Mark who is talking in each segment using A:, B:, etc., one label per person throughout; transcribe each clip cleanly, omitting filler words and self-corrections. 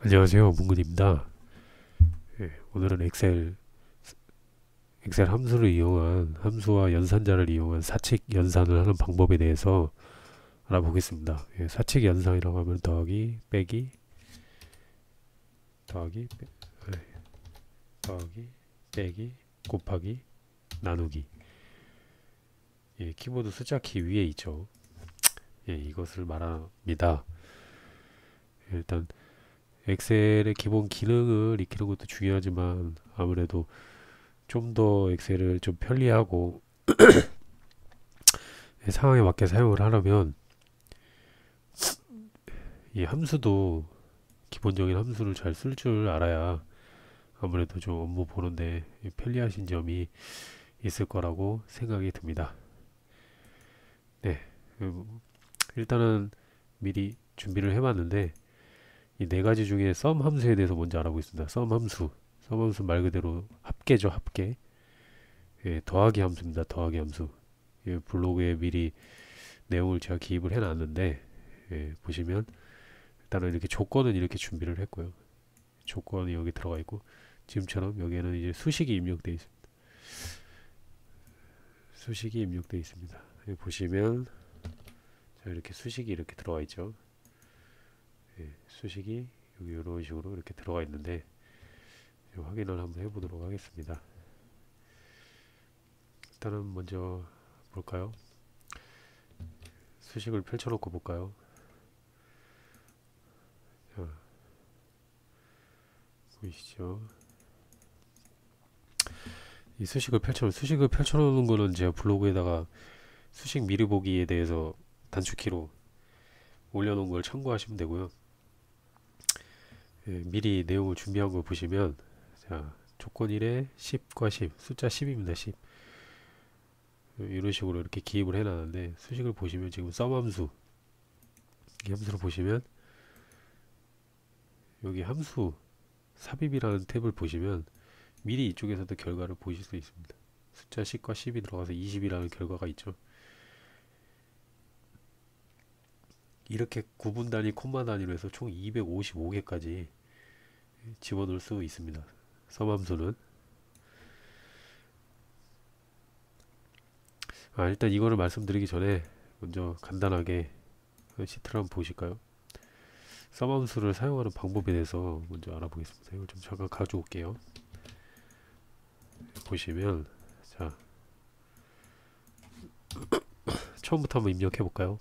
A: 안녕하세요, 문근입니다. 예, 오늘은 엑셀 함수를 이용한 함수와 연산자를 이용한 사칙 연산을 하는 방법에 대해서 알아보겠습니다. 예, 사칙 연산이라고 하면 더하기, 빼기, 더하기, 예, 더하기, 빼기, 곱하기, 나누기. 예, 키보드 숫자 키 위에 있죠. 예, 이것을 말합니다. 예, 일단 엑셀의 기본 기능을 익히는 것도 중요하지만 아무래도 좀 더 엑셀을 좀 편리하고 상황에 맞게 사용을 하려면 이 함수도 기본적인 함수를 잘 쓸 줄 알아야 아무래도 좀 업무 보는데 편리하신 점이 있을 거라고 생각이 듭니다. 네, 일단은 미리 준비를 해봤는데 이 네 가지 중에 썸 함수에 대해서 먼저 알아보겠습니다. 썸 함수 말 그대로 합계죠, 합계. 예, 더하기 함수입니다. 더하기 함수. 예, 블로그에 미리 내용을 제가 기입을 해놨는데 예, 보시면 일단은 이렇게 조건은 이렇게 준비를 했고요. 조건이 여기 들어가 있고 지금처럼 여기에는 이제 수식이 입력되어 있습니다. 수식이 입력되어 있습니다. 여기 보시면 자, 이렇게 수식이 이렇게 들어가 있죠. 예, 수식이 여기 이런 식으로 이렇게 들어가 있는데 확인을 한번 해보도록 하겠습니다. 일단은 먼저 볼까요? 수식을 펼쳐놓고 볼까요? 자, 보이시죠? 이 수식을 펼쳐놓는 거는 제가 블로그에다가 수식 미리 보기에 대해서 단축키로 올려놓은 걸 참고하시면 되고요. 예, 미리 내용을 준비한 거 보시면 자, 조건 1에 10과 10, 숫자 10입니다. 10. 이런 식으로 이렇게 기입을 해놨는데 수식을 보시면 지금 썸 함수 이 함수를 보시면 여기 함수 삽입이라는 탭을 보시면 미리 이쪽에서도 결과를 보실 수 있습니다. 숫자 10과 10이 들어가서 20이라는 결과가 있죠. 이렇게 구분 단위, 콤마 단위로 해서 총 255개까지 집어넣을 수 있습니다. 썸 함수는 일단 이거를 말씀드리기 전에 먼저 간단하게 시트를 한번 보실까요? 썸 함수를 사용하는 방법에 대해서 먼저 알아보겠습니다. 이걸 좀 잠깐 가져올게요. 보시면 자, 처음부터 한번 입력해 볼까요?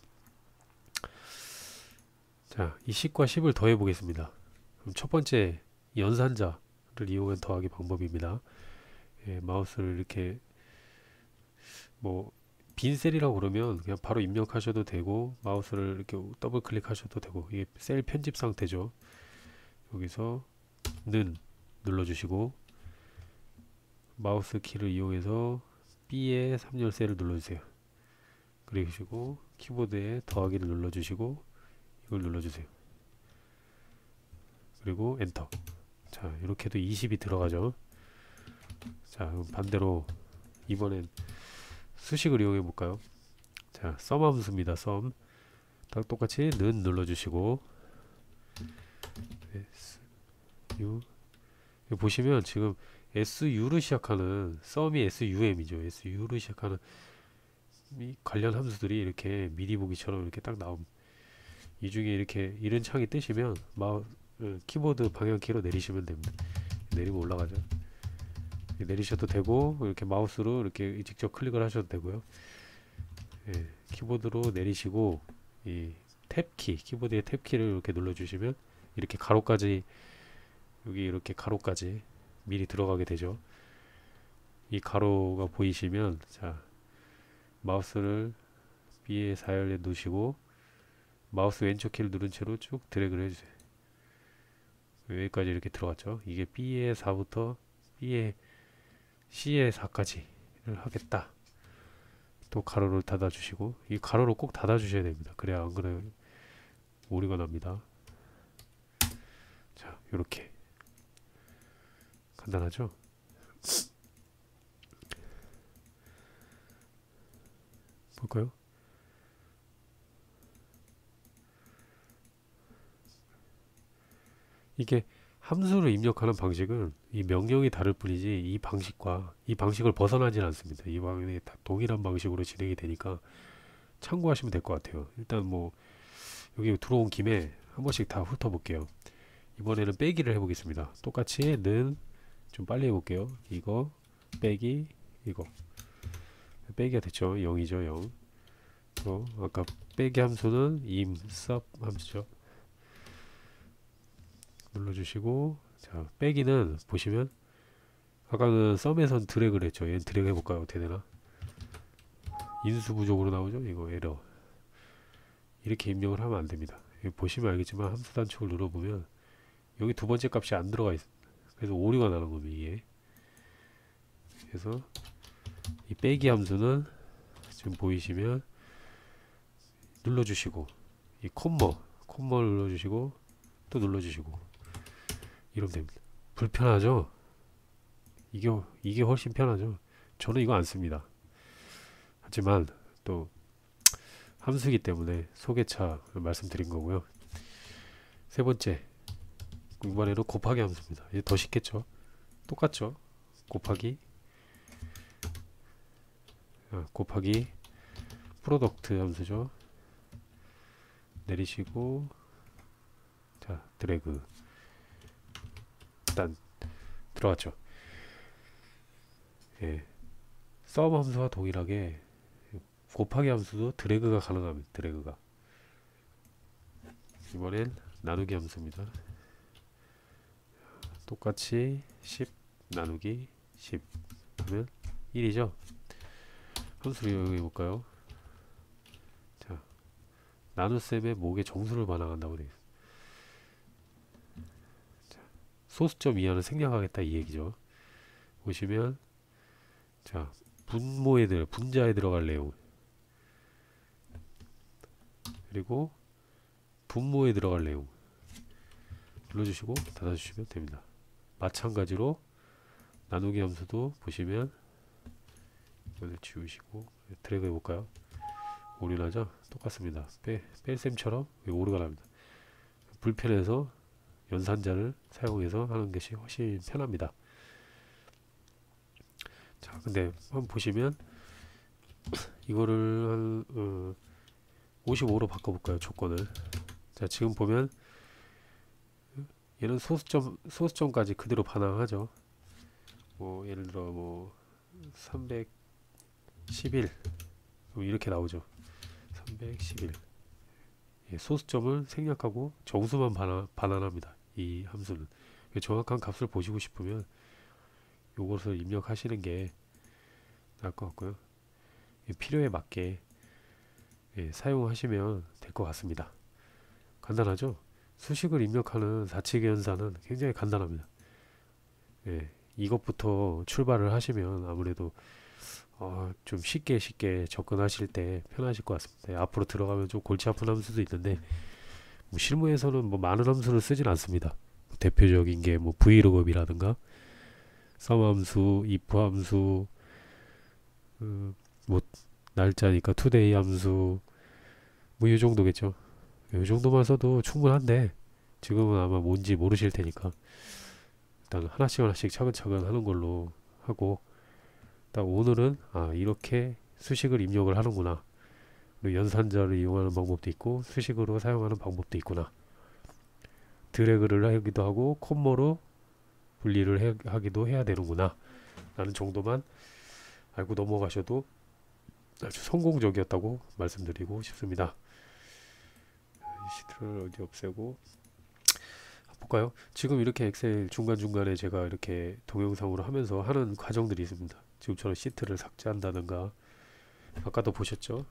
A: 자, 이 10과 10을 더해 보겠습니다. 그럼 첫 번째 연산자를 이용한 더하기 방법입니다. 예, 마우스를 이렇게 뭐 빈 셀이라고 그러면 그냥 바로 입력하셔도 되고 마우스를 이렇게 더블 클릭하셔도 되고 이게 셀 편집 상태죠. 여기서 는 눌러주시고 마우스 키를 이용해서 B의 3열쇠를 눌러주세요. 그리고 키보드에 더하기를 눌러주시고 이걸 눌러주세요. 그리고 엔터. 자, 이렇게 해도 20이 들어가죠. 자, 그럼 반대로 이번엔 수식을 이용해 볼까요? 자, 썸 함수입니다. 썸. 딱 똑같이 는 눌러주시고 SU 여기 보시면 지금 SU로 시작하는 썸이 SUM이죠. SU로 시작하는 이 관련 함수들이 이렇게 미리 보기처럼 이렇게 딱 나옴. 이 중에 이렇게 이런 창이 뜨시면 키보드 방향키로 내리시면 됩니다. 내리면 올라가죠. 내리셔도 되고 이렇게 마우스로 이렇게 직접 클릭을 하셔도 되고요. 예, 키보드로 내리시고 이 탭키, 키보드의 탭키를 이렇게 눌러주시면 이렇게 가로까지 여기 이렇게 가로까지 미리 들어가게 되죠. 이 가로가 보이시면 자 마우스를 B의 4열에 놓으시고 마우스 왼쪽 키를 누른 채로 쭉 드래그를 해주세요. 여기까지 이렇게 들어갔죠. 이게 B의 4부터 B의 C의 4까지를 하겠다. 또 가로를 닫아주시고 이 가로를 꼭 닫아주셔야 됩니다. 그래야 안 그래요 오류가 납니다. 자, 이렇게 간단하죠? 볼까요? 이게 함수를 입력하는 방식은 이 명령이 다를 뿐이지 이 방식을 벗어나질 않습니다. 이 방식이 다 동일한 방식으로 진행이 되니까 참고하시면 될 것 같아요. 일단 뭐 여기 들어온 김에 한 번씩 다 훑어볼게요. 이번에는 빼기를 해보겠습니다. 똑같이 는 좀 빨리 해볼게요. 이거 빼기 이거 빼기가 됐죠. 0이죠. 0. 아까 빼기 함수는 임, 쌉 함수죠. 눌러주시고, 자, 빼기는 보시면 아까는 썸에선 드래그를 했죠. 얘는 드래그 해볼까요? 어떻게 되나? 인수 부족으로 나오죠. 이거 에러. 이렇게 입력을 하면 안 됩니다. 여기 보시면 알겠지만 함수 단축을 눌러보면 여기 두 번째 값이 안 들어가 있어. 그래서 오류가 나는 겁니다. 이게. 그래서 이 빼기 함수는 지금 보이시면 눌러주시고 이 콤머 눌러주시고 또 눌러주시고 이러면 됩니다. 불편하죠? 이게 훨씬 편하죠. 저는 이거 안 씁니다. 하지만 또 함수이기 때문에 소개차 말씀드린 거고요. 세 번째, 이번에는 곱하기 함수입니다. 이제 더 쉽겠죠? 똑같죠? 곱하기 프로덕트 함수죠. 내리시고 자 드래그 일단 들어갔죠. 예, 썸 함수와 동일하게 곱하기 함수도 드래그가 가능합니다. 드래그가 이번엔 나누기 함수입니다. 똑같이 10 나누기 10 하면 1이죠. 함수를 이용해 볼까요? 자, 나눗셈의 목의 정수를 반항한다고 되어 있습니다. 소수점 이하는 생략하겠다 이 얘기죠. 보시면 자 분자에 들어갈 내용 그리고 분모에 들어갈 내용 눌러주시고 닫아주시면 됩니다. 마찬가지로 나누기 함수도 보시면 이걸 지우시고 드래그 해볼까요? 오류나죠? 똑같습니다. 뺄셈처럼 오류가 납니다. 불편해서 연산자를 사용해서 하는 것이 훨씬 편합니다. 자, 근데 한번 보시면 이거를 한 55로 바꿔볼까요? 조건을. 자, 지금 보면 얘는 소수점까지 그대로 반항하죠. 뭐 예를 들어 뭐 311 이렇게 나오죠. 311 예, 소수점을 생략하고 정수만 반환합니다. 이 함수는 정확한 값을 보시고 싶으면 요것을 입력하시는 게 나을 것 같고요. 필요에 맞게 예, 사용하시면 될 것 같습니다. 간단하죠? 수식을 입력하는 사칙 연산은 굉장히 간단합니다. 예, 이것부터 출발을 하시면 아무래도 좀 쉽게 접근하실 때 편하실 것 같습니다. 예, 앞으로 들어가면 좀 골치 아픈 함수도 있는데 뭐 실무에서는 뭐 많은 함수를 쓰진 않습니다. 대표적인 게 뭐 브이로그업이라든가 썸 함수, if 함수, 뭐 날짜니까 투데이 함수 뭐 이 정도겠죠. 이 정도만 써도 충분한데 지금은 아마 뭔지 모르실 테니까 일단 하나씩 차근차근 하는 걸로 하고 딱 오늘은 이렇게 수식을 입력을 하는구나. 그리고 연산자를 이용하는 방법도 있고 수식으로 사용하는 방법도 있구나. 드래그를 하기도 하고 콤마로 분리를 하기도 해야 되는구나 라는 정도만 알고 넘어가셔도 아주 성공적이었다고 말씀드리고 싶습니다. 시트를 어디 없애고 볼까요? 지금 이렇게 엑셀 중간중간에 제가 이렇게 동영상으로 하면서 하는 과정들이 있습니다. 지금처럼 시트를 삭제한다든가 아까도 보셨죠?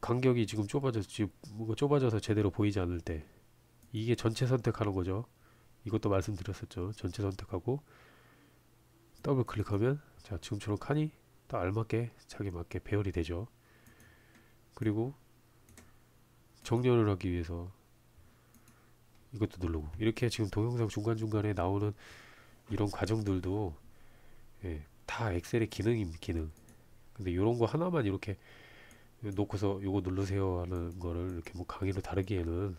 A: 간격이 지금 좁아져서 제대로 보이지 않을 때 이게 전체 선택하는 거죠. 이것도 말씀드렸었죠. 전체 선택하고 더블 클릭하면 자 지금처럼 칸이 딱 알맞게 자기 맞게 배열이 되죠. 그리고 정렬을 하기 위해서 이것도 누르고 이렇게 지금 동영상 중간중간에 나오는 이런 과정들도 예, 다 엑셀의 기능입니다. 기능. 근데 이런 거 하나만 이렇게 놓고서 요거 누르세요 하는 거를 이렇게 뭐 강의로 다루기에는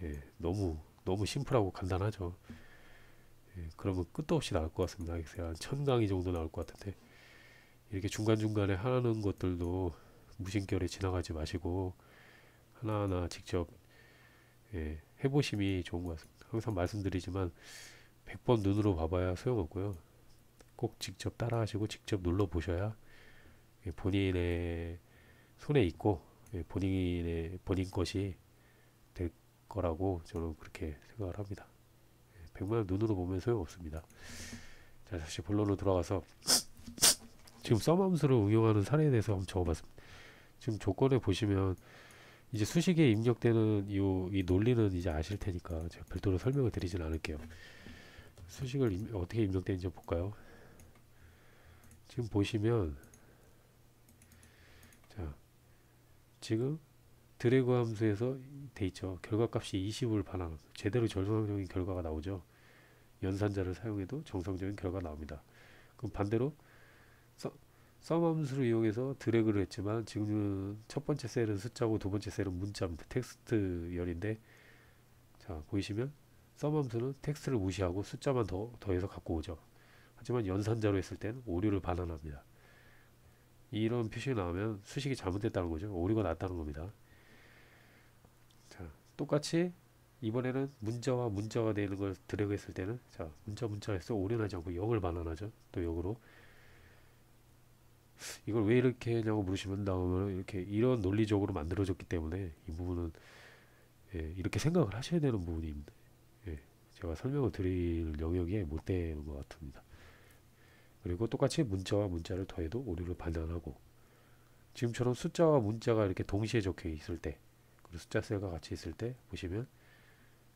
A: 예, 너무 너무 심플하고 간단하죠. 예, 그러면 끝도 없이 나올 것 같습니다. 엑셀 한 1000강의 정도 나올 것 같은데 이렇게 중간중간에 하는 것들도 무심결에 지나가지 마시고 하나하나 직접 해보심이 좋은 것 같습니다. 항상 말씀드리지만 100번 눈으로 봐봐야 소용없고요. 꼭 직접 따라하시고 직접 눌러보셔야 본인의 손에 있고 본인 것이 될 거라고 저는 그렇게 생각을 합니다. 100만 눈으로 보면 소용없습니다. 자, 다시 본론으로 돌아가서 지금 썸 함수를 응용하는 사례에 대해서 한번 적어봤습니다. 지금 조건에 보시면 이제 수식에 입력되는 이 논리는 이제 아실 테니까 제가 별도로 설명을 드리진 않을게요. 수식을 어떻게 입력되는지 볼까요? 지금 보시면 자, 지금 드래그 함수에서 돼 있죠. 결과값이 20을 반환. 제대로 정상적인 결과가 나오죠. 연산자를 사용해도 정상적인 결과가 나옵니다. 그럼 반대로 썸 함수를 이용해서 드래그를 했지만 지금은 첫 번째 셀은 숫자고 두 번째 셀은 문자입니다. 텍스트열인데 자 보이시면 썸 함수는 텍스트를 무시하고 숫자만 더해서 갖고 오죠. 하지만 연산자로 했을 때는 오류를 반환합니다. 이런 표시가 나오면 수식이 잘못됐다는 거죠. 오류가 났다는 겁니다. 자 똑같이 이번에는 문자와 문자가 되는 걸 드래그 했을 때는 자 문자에서 오류나지 않고 0을 반환하죠. 또 역으로 이걸 왜 이렇게 했냐고 물으시면 나오면 이렇게 이런 논리적으로 만들어졌기 때문에 이 부분은 이렇게 생각을 하셔야 되는 부분입니다. 제가 설명을 드릴 영역이 못 되는 것 같습니다. 그리고 똑같이 문자와 문자를 더해도 오류를 반환하고 지금처럼 숫자와 문자가 이렇게 동시에 적혀 있을 때 그리고 숫자 셀과 같이 있을 때 보시면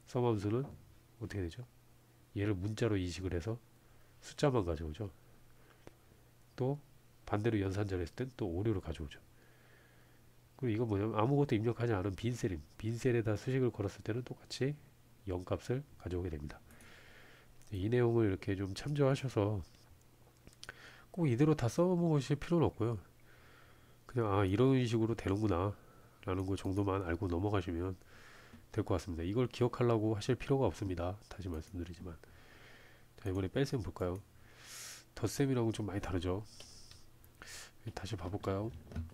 A: 썸함수는 어떻게 되죠? 얘를 문자로 인식을 해서 숫자만 가져오죠. 또 반대로 연산자를 했을 땐 또 오류를 가져오죠. 그리고 이건 뭐냐면 아무것도 입력하지 않은 빈 셀에다 수식을 걸었을 때는 똑같이 0값을 가져오게 됩니다. 이 내용을 이렇게 좀 참조하셔서 꼭 이대로 다 써보실 필요는 없고요. 그냥 이런 식으로 되는구나 라는 거 정도만 알고 넘어가시면 될 것 같습니다. 이걸 기억하려고 하실 필요가 없습니다. 다시 말씀드리지만 자 이번에 뺄셈 볼까요? 덧셈이랑은 좀 많이 다르죠. 다시 봐볼까요?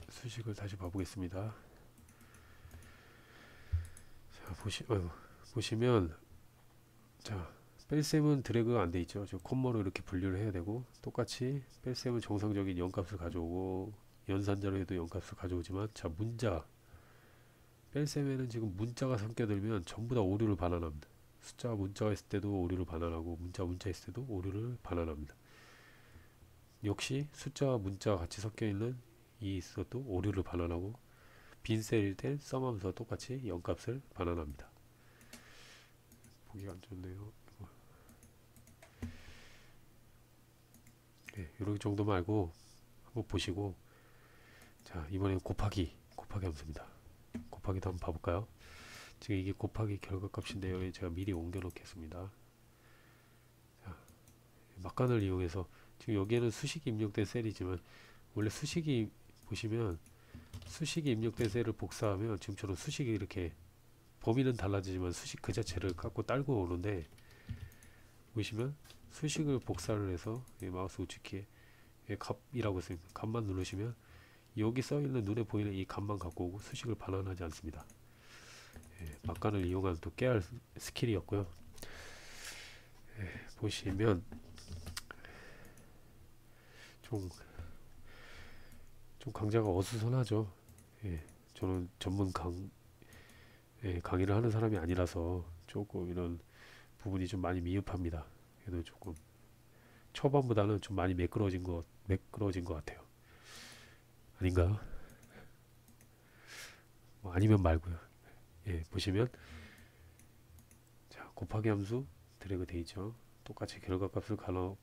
A: 수식을 다시 봐보겠습니다. 자 보시면 자 뺄셈은 드래그가 안 돼 있죠. 저 콤마로 이렇게 분류를 해야 되고 똑같이 뺄셈은 정상적인 0값을 가져오고 연산자로 해도 0값을 가져오지만 자 문자 뺄셈에는 지금 문자가 섞여들면 전부 다 오류를 반환합니다. 숫자 문자가 있을 때도 오류를 반환하고 문자 있을 때도 오류를 반환합니다. 역시 숫자와 문자가 같이 섞여 있는 이 있어도 오류를 반환하고 빈 셀일 땐 썸함수와 똑같이 0값을 반환합니다. 보기가 안 좋네요. 이런 정도만 알고 한번 보시고 자 이번엔 곱하기 함수입니다. 곱하기도 한번 봐볼까요? 지금 이게 곱하기 결과값인데요. 제가 미리 옮겨 놓겠습니다. 자, 막간을 이용해서 지금 여기에는 수식이 입력된 셀이지만 원래 수식이 보시면 수식이 입력된 셀을 복사하면 지금처럼 수식이 이렇게 범위는 달라지지만 수식 그 자체를 갖고 딸고 오는데 보시면 수식을 복사를 해서 마우스 우측키에 값이라고 있습니다. 값만 누르시면 여기 써있는 눈에 보이는 이 값만 갖고 오고 수식을 반환하지 않습니다. 막간을 이용한 또 깨알 스킬이었고요. 보시면 좀 강좌가 어수선하죠. 저는 전문 강의를 하는 사람이 아니라서 조금 이런 부분이 좀 많이 미흡합니다. 그래도 조금 초반보다는 좀 많이 매끄러워진 것 같아요. 아닌가요? 뭐 아니면 말고요. 보시면 자 곱하기 함수 드래그 돼 있죠. 똑같이 결과값을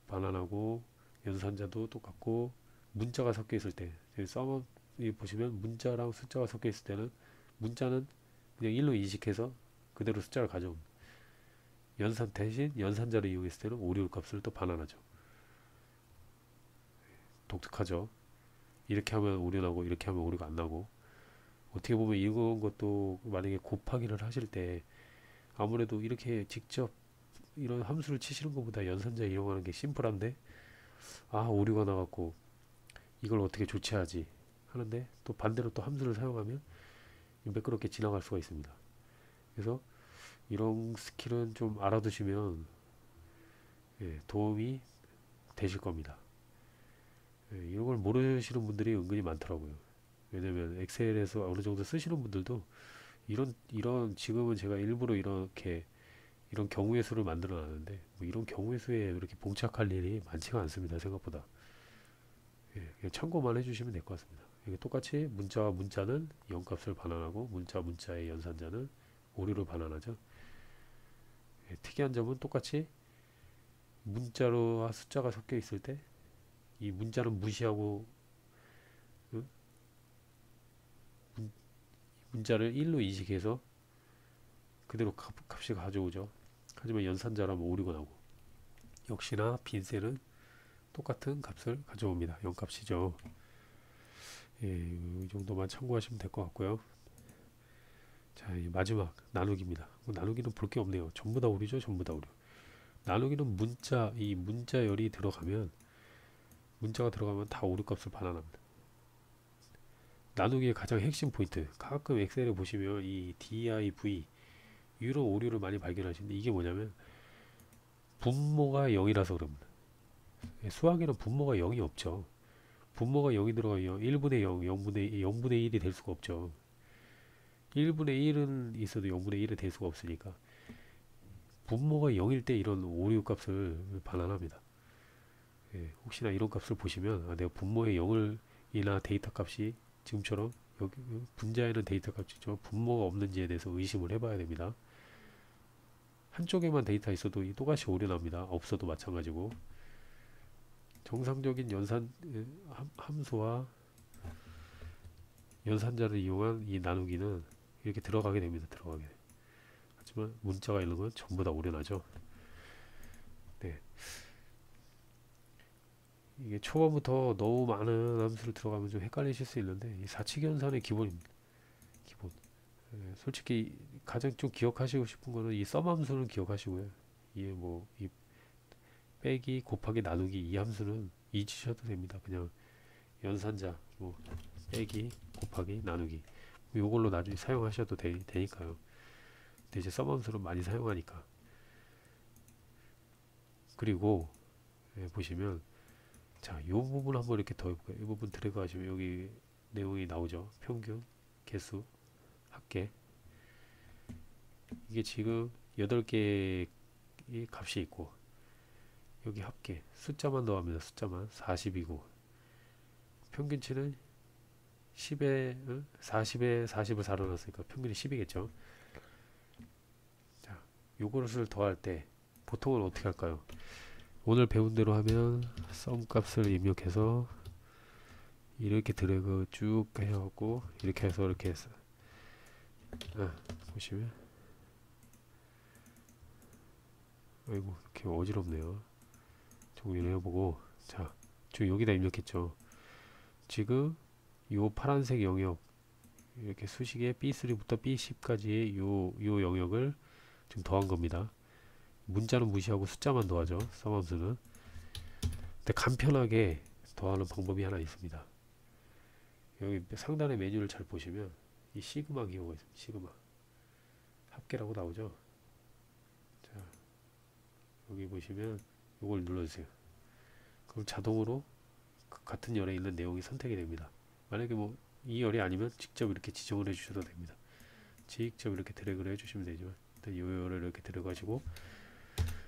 A: 반환하고 연산자도 똑같고 문자가 섞여 있을 때 썸 보시면 문자랑 숫자가 섞여 있을 때는 문자는 그냥 1로 인식해서 그대로 숫자를 가져옵니다. 연산 대신 연산자를 이용했을 때는 오류 값을 또 반환하죠. 독특하죠. 이렇게 하면 오류 나고 이렇게 하면 오류가 안 나고 어떻게 보면 이런 것도 만약에 곱하기를 하실 때 아무래도 이렇게 직접 이런 함수를 치시는 것보다 연산자 이용하는 게 심플한데, 아, 오류가 나갖고 이걸 어떻게 조치하지 하는데, 또 반대로 또 함수를 사용하면 매끄럽게 지나갈 수가 있습니다. 그래서 이런 스킬은 좀 알아두시면 도움이 되실 겁니다. 이런 걸 모르시는 분들이 은근히 많더라고요. 왜냐면 엑셀에서 어느 정도 쓰시는 분들도 이런 지금은 제가 일부러 이렇게 이런 경우의 수를 만들어 놨는데, 뭐 이런 경우의 수에 이렇게 봉착할 일이 많지가 않습니다. 생각보다. 그냥 참고만 해주시면 될 것 같습니다. 이게 똑같이 문자와 문자는 0값을 반환하고 문자의 연산자는 오류를 반환하죠. 특이한 점은 똑같이 문자로와 숫자가 섞여 있을 때 이 문자는 무시하고 문자를 1로 인식해서 그대로 값이 가져오죠. 하지만 연산자라면 오류가 나고, 역시나 빈셀은 똑같은 값을 가져옵니다. 0값이죠. 이 정도만 참고하시면 될 것 같고요. 자, 마지막 나누기입니다. 나누기는 볼 게 없네요. 전부 다 오류죠. 전부 다 오류. 나누기는 이 문자열이 들어가면, 문자가 들어가면 다 오류 값을 반환합니다. 나누기의 가장 핵심 포인트, 가끔 엑셀에 보시면 이 div 이런 오류를 많이 발견하시는데, 이게 뭐냐면 분모가 0이라서 그럽니다. 수학에는 분모가 0이 없죠. 분모가 0이 들어가면 1분의 0, 0분의 1이 될 수가 없죠. 1분의 1은 있어도 0분의 1이 될 수가 없으니까 분모가 0일 때 이런 오류 값을 반환합니다. 혹시나 이런 값을 보시면, 내가 분모의 0을 이나 데이터 값이 지금처럼 여기 분자에는 데이터 값이죠. 분모가 없는지에 대해서 의심을 해봐야 됩니다. 한쪽에만 데이터 있어도 똑같이 오류 납니다. 없어도 마찬가지고. 정상적인 함수와 연산자를 이용한 이 나누기는 이렇게 들어가게 됩니다. 하지만 문자가 있는 건 전부 다 오류 나죠. 네. 이게 초반부터 너무 많은 함수를 들어가면 좀 헷갈리실 수 있는데, 이 사칙연산의 기본입니다. 기본. 솔직히 가장 좀 기억하시고 싶은 거는 이 썸 함수는 기억하시고요. 이게 이 빼기, 곱하기, 나누기 이 함수는 잊으셔도 됩니다. 그냥 연산자, 빼기, 곱하기, 나누기 요걸로 나중에 사용하셔도 되니까요. 근데 이제 썸 함수는 많이 사용하니까. 그리고 보시면, 자, 요 부분 한번 이렇게 더 해볼까요? 이 부분 드래그 하시면 여기 내용이 나오죠. 평균, 개수, 합계. 이게 지금 8개의 값이 있고, 여기 합계 숫자만 더합니다. 숫자만 40이고, 평균치는 40에 40을 4로 넣었으니까 평균이 10이겠죠. 자, 요것을 더할 때 보통은 어떻게 할까요? 오늘 배운 대로 하면 썸 값을 입력해서 이렇게 드래그 쭉 해갖고 이렇게 해서 이렇게 해서 보시면, 아이고 이렇게 어지럽네요. 정리를 해보고, 자, 저 여기다 입력했죠. 지금 요 파란색 영역, 이렇게 수식에 B3부터 B10까지의 요 영역을 지금 더한 겁니다. 문자는 무시하고 숫자만 더하죠. 썸함수는. 근데 간편하게 더하는 방법이 하나 있습니다. 여기 상단의 메뉴를 잘 보시면 이 시그마 기호가 있습니다. 시그마 합계라고 나오죠. 자, 여기 보시면 이걸 눌러주세요. 그럼 자동으로 같은 열에 있는 내용이 선택이 됩니다. 만약에 이 열이 아니면 직접 이렇게 지정을 해주셔도 됩니다. 직접 이렇게 드래그를 해주시면 되지만, 일단 이 열을 이렇게 들어가시고,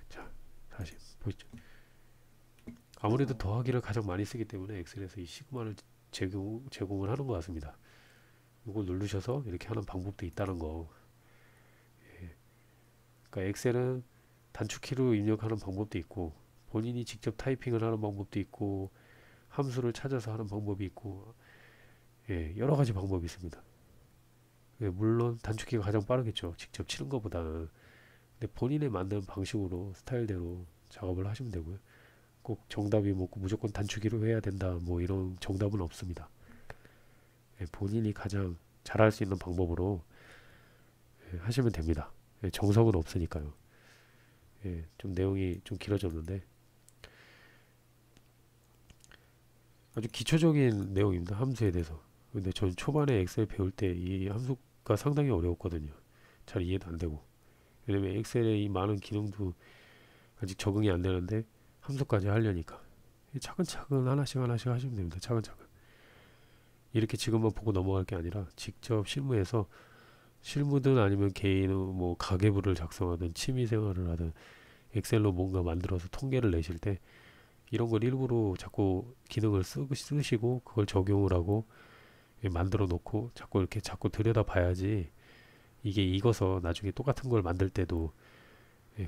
A: 자, 다시 보시죠. 아무래도 더하기를 가장 많이 쓰기 때문에 엑셀에서 이 시그마를 제공을 하는 것 같습니다. 이걸 누르셔서 이렇게 하는 방법도 있다는 거. 그러니까 엑셀은 단축키로 입력하는 방법도 있고, 본인이 직접 타이핑을 하는 방법도 있고, 함수를 찾아서 하는 방법이 있고, 여러 가지 방법이 있습니다. 물론 단축키가 가장 빠르겠죠. 직접 치는 것보다는. 근데 본인의 만든 방식으로, 스타일대로 작업을 하시면 되고요. 꼭 정답이 무조건 단축키로 해야 된다, 이런 정답은 없습니다. 본인이 가장 잘할 수 있는 방법으로 하시면 됩니다. 예, 정석은 없으니까요. 예, 좀 내용이 좀 길어졌는데 아주 기초적인 내용입니다. 함수에 대해서. 근데 전 초반에 엑셀 배울 때 이 함수가 상당히 어려웠거든요. 잘 이해도 안 되고. 왜냐면 엑셀의 이 많은 기능도 아직 적응이 안 되는데 함수까지 하려니까 차근차근 하나씩 하나씩 하시면 됩니다. 차근차근. 이렇게 지금만 보고 넘어갈 게 아니라 직접 실무에서 실무든 아니면 개인 뭐 가계부를 작성하든 취미생활을 하든 엑셀로 뭔가 만들어서 통계를 내실 때 이런 걸 일부러 자꾸 기능을 쓰시고 그걸 적용을 하고 만들어 놓고 자꾸 이렇게 자꾸 들여다 봐야지 이게 익어서 나중에 똑같은 걸 만들 때도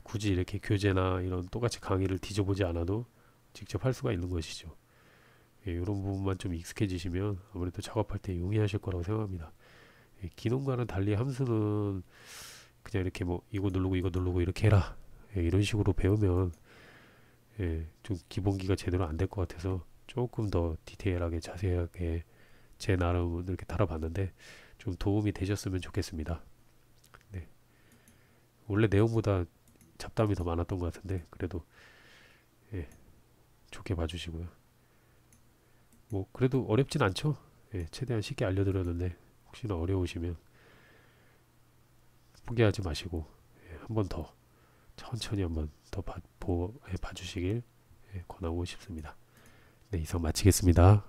A: 굳이 이렇게 교재나 이런 똑같이 강의를 뒤져보지 않아도 직접 할 수가 있는 것이죠. 이런 부분만 좀 익숙해지시면 아무래도 작업할 때 용이하실 거라고 생각합니다. 기능과는 달리 함수는 그냥 이렇게 뭐 이거 누르고 이렇게 해라 이런 식으로 배우면 좀 기본기가 제대로 안 될 것 같아서 조금 더 디테일하게 자세하게 제 나름 이렇게 달아봤는데 좀 도움이 되셨으면 좋겠습니다. 네. 원래 내용보다 잡담이 더 많았던 것 같은데 그래도 예, 좋게 봐주시고요. 뭐 그래도 어렵진 않죠. 최대한 쉽게 알려드렸는데 혹시나 어려우시면 포기하지 마시고 한 번 더 천천히 한번 더 봐주시길 권하고 싶습니다. 네, 이상 마치겠습니다.